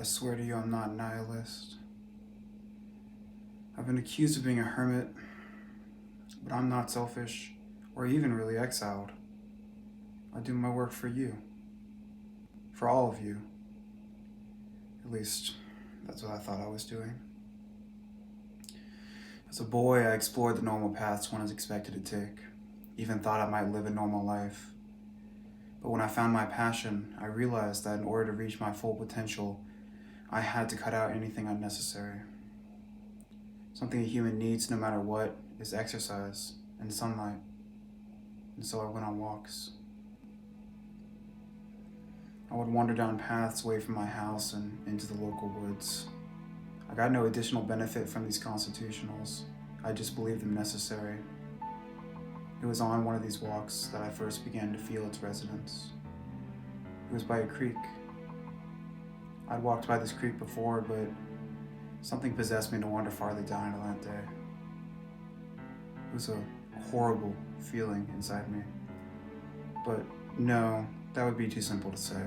swear to you I'm not a nihilist. I've been accused of being a hermit, but I'm not selfish or even really exiled. I do my work for you. For all of you. At least, that's what I thought I was doing. As a boy, I explored the normal paths one is expected to take, even thought I might live a normal life. But when I found my passion, I realized that in order to reach my full potential, I had to cut out anything unnecessary. Something a human needs no matter what is exercise and sunlight. And so I went on walks. I would wander down paths away from my house and into the local woods. I got no additional benefit from these constitutionals. I just believed them necessary. It was on one of these walks that I first began to feel its resonance. It was by a creek. I'd walked by this creek before, but something possessed me to wander farther down into that day. It was a horrible feeling inside me. But no, that would be too simple to say.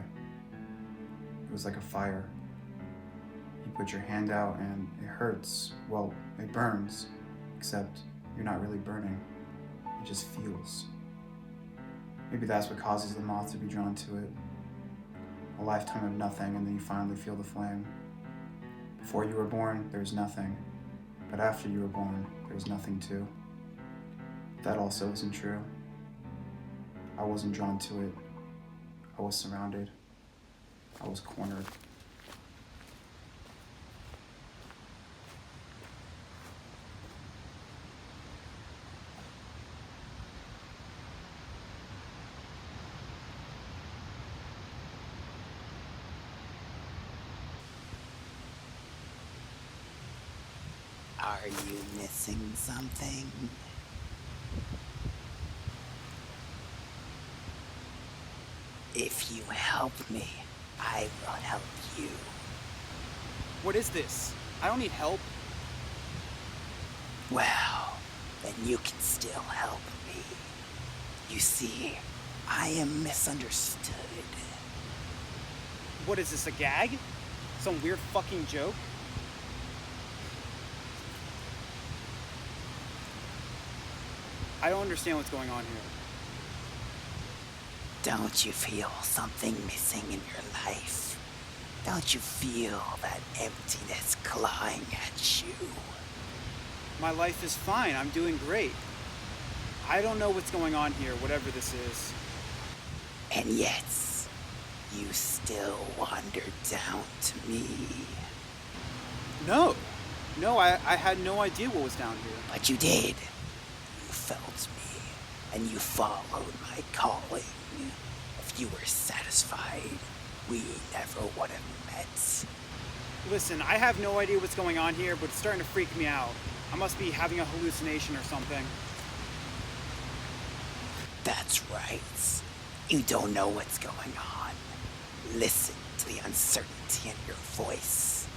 It was like a fire. You put your hand out and it hurts. Well, it burns, except you're not really burning. It just feels. Maybe that's what causes the moth to be drawn to it. A lifetime of nothing, and then you finally feel the flame. Before you were born, there's nothing. But after you were born, there's nothing too. That also isn't true. I wasn't drawn to it. I was surrounded. I was cornered. Are you missing something? If you help me, I will help you. What is this? I don't need help. Well, then you can still help me. You see, I am misunderstood. What is this, a gag? Some weird fucking joke? I don't understand what's going on here. Don't you feel something missing in your life? Don't you feel that emptiness clawing at you? My life is fine. I'm doing great. I don't know what's going on here, whatever this is. And yet, you still wander down to me. No, I had no idea what was down here. But you did. You felt me, and you followed my calling. If you were satisfied, we never would have met. Listen, I have no idea what's going on here, but it's starting to freak me out. I must be having a hallucination or something. That's right. You don't know what's going on. Listen to the uncertainty in your voice.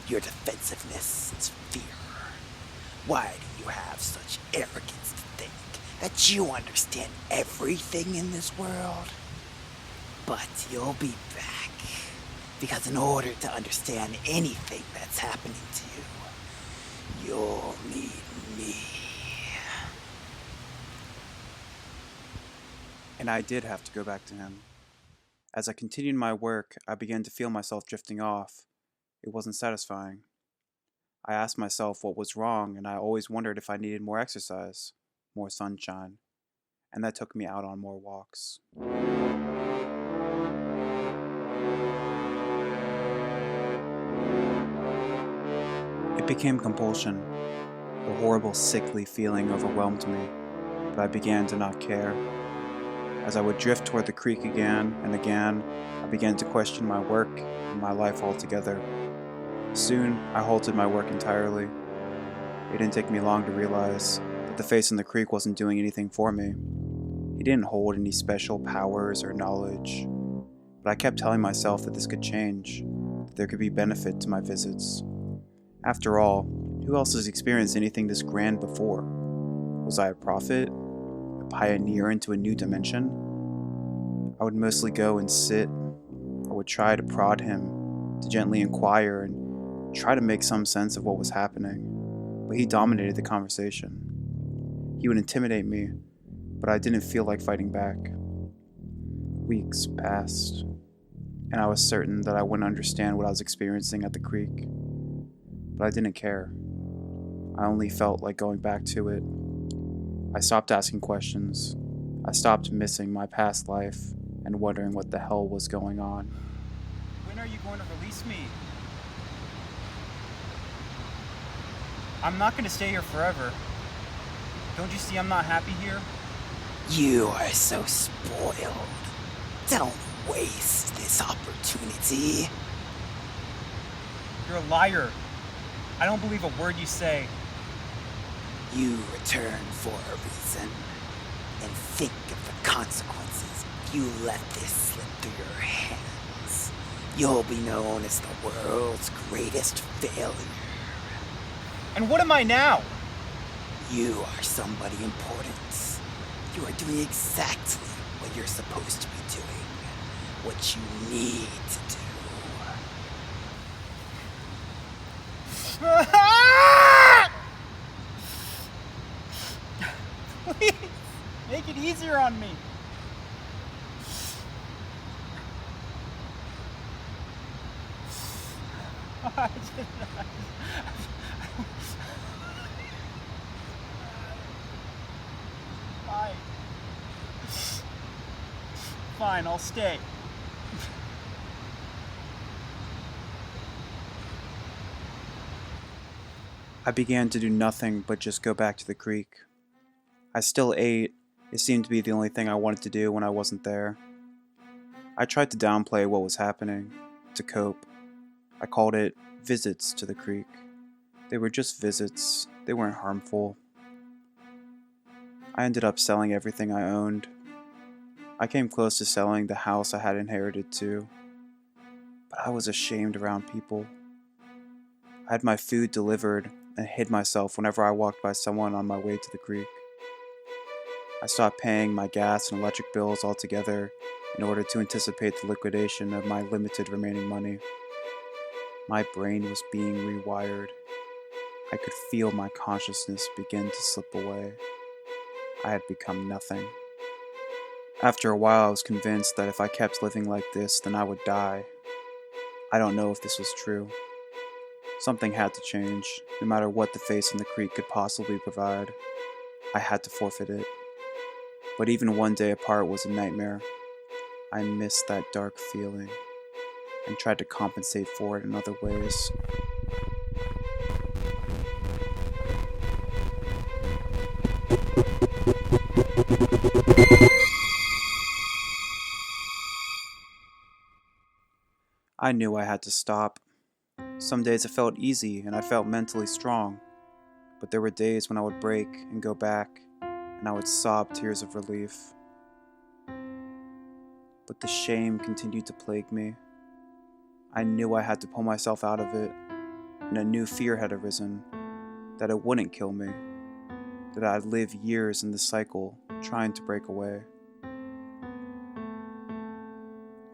Your defensiveness is fear. Why do you have such arrogance to think that you understand everything in this world? But you'll be back. Because in order to understand anything that's happening to you, you'll need me. And I did have to go back to him. As I continued my work, I began to feel myself drifting off. It wasn't satisfying. I asked myself what was wrong, and I always wondered if I needed more exercise, more sunshine, and that took me out on more walks. It became compulsion. A horrible, sickly feeling overwhelmed me, but I began to not care. As I would drift toward the creek again and again, I began to question my work and my life altogether. Soon, I halted my work entirely. It didn't take me long to realize that the face in the creek wasn't doing anything for me. He didn't hold any special powers or knowledge. But I kept telling myself that this could change, that there could be benefit to my visits. After all, who else has experienced anything this grand before? Was I a prophet? A pioneer into a new dimension? I would mostly go and sit. I would try to prod him, to gently inquire and try to make some sense of what was happening, but he dominated the conversation. He would intimidate me, but I didn't feel like fighting back. Weeks passed, and I was certain that I wouldn't understand what I was experiencing at the creek, but I didn't care. I only felt like going back to it. I stopped asking questions. I stopped missing my past life and wondering what the hell was going on. When are you going to release me? I'm not going to stay here forever. Don't you see I'm not happy here? You are so spoiled. Don't waste this opportunity. You're a liar. I don't believe a word you say. You return for a reason. And think of the consequences if you let this slip through your hands. You'll be known as the world's greatest failure. And what am I now? You are somebody important. You are doing exactly what you're supposed to be doing. What you need to do. Please, make it easier on me. Fine. Fine, I'll stay. I began to do nothing but just go back to the creek. I still ate. It seemed to be the only thing I wanted to do when I wasn't there. I tried to downplay what was happening, to cope. I called it visits to the creek. They were just visits. They weren't harmful. I ended up selling everything I owned. I came close to selling the house I had inherited too. But I was ashamed around people. I had my food delivered and hid myself whenever I walked by someone on my way to the creek. I stopped paying my gas and electric bills altogether in order to anticipate the liquidation of my limited remaining money. My brain was being rewired. I could feel my consciousness begin to slip away. I had become nothing. After a while, I was convinced that if I kept living like this, then I would die. I don't know if this was true. Something had to change, no matter what the face in the creek could possibly provide. I had to forfeit it. But even one day apart was a nightmare. I missed that dark feeling and tried to compensate for it in other ways. I knew I had to stop. Some days it felt easy and I felt mentally strong, but there were days when I would break and go back, and I would sob tears of relief. But the shame continued to plague me. I knew I had to pull myself out of it, and a new fear had arisen, that it wouldn't kill me, that I'd live years in this cycle trying to break away.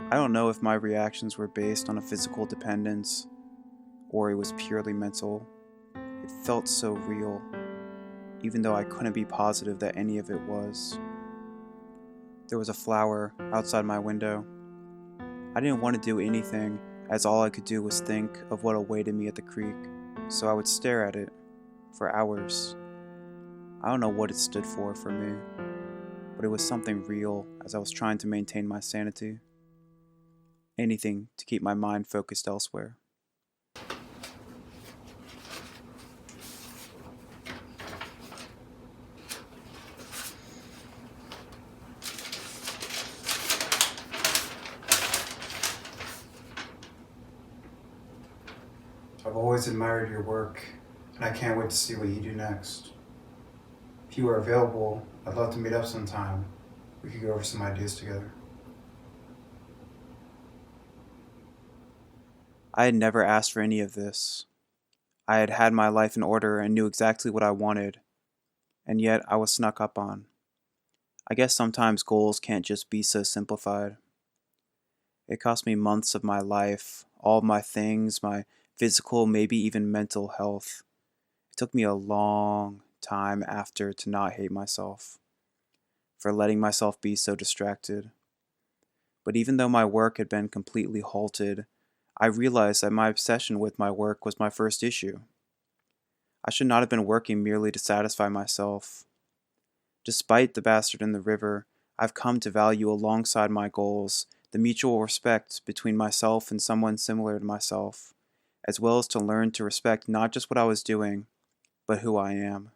I don't know if my reactions were based on a physical dependence, or it was purely mental. It felt so real, even though I couldn't be positive that any of it was. There was a flower outside my window. I didn't want to do anything, as all I could do was think of what awaited me at the creek, so I would stare at it for hours. I don't know what it stood for me, but it was something real as I was trying to maintain my sanity. Anything to keep my mind focused elsewhere. I've always admired your work, and I can't wait to see what you do next. If you are available, I'd love to meet up sometime. We could go over some ideas together. I had never asked for any of this. I had had my life in order and knew exactly what I wanted, and yet I was snuck up on. I guess sometimes goals can't just be so simplified. It cost me months of my life, all of my things, my physical, maybe even mental health. It took me a long time after to not hate myself for letting myself be so distracted. But even though my work had been completely halted, I realized that my obsession with my work was my first issue. I should not have been working merely to satisfy myself. Despite The Bastard in the River, I've come to value alongside my goals the mutual respect between myself and someone similar to myself, as well as to learn to respect not just what I was doing, but who I am.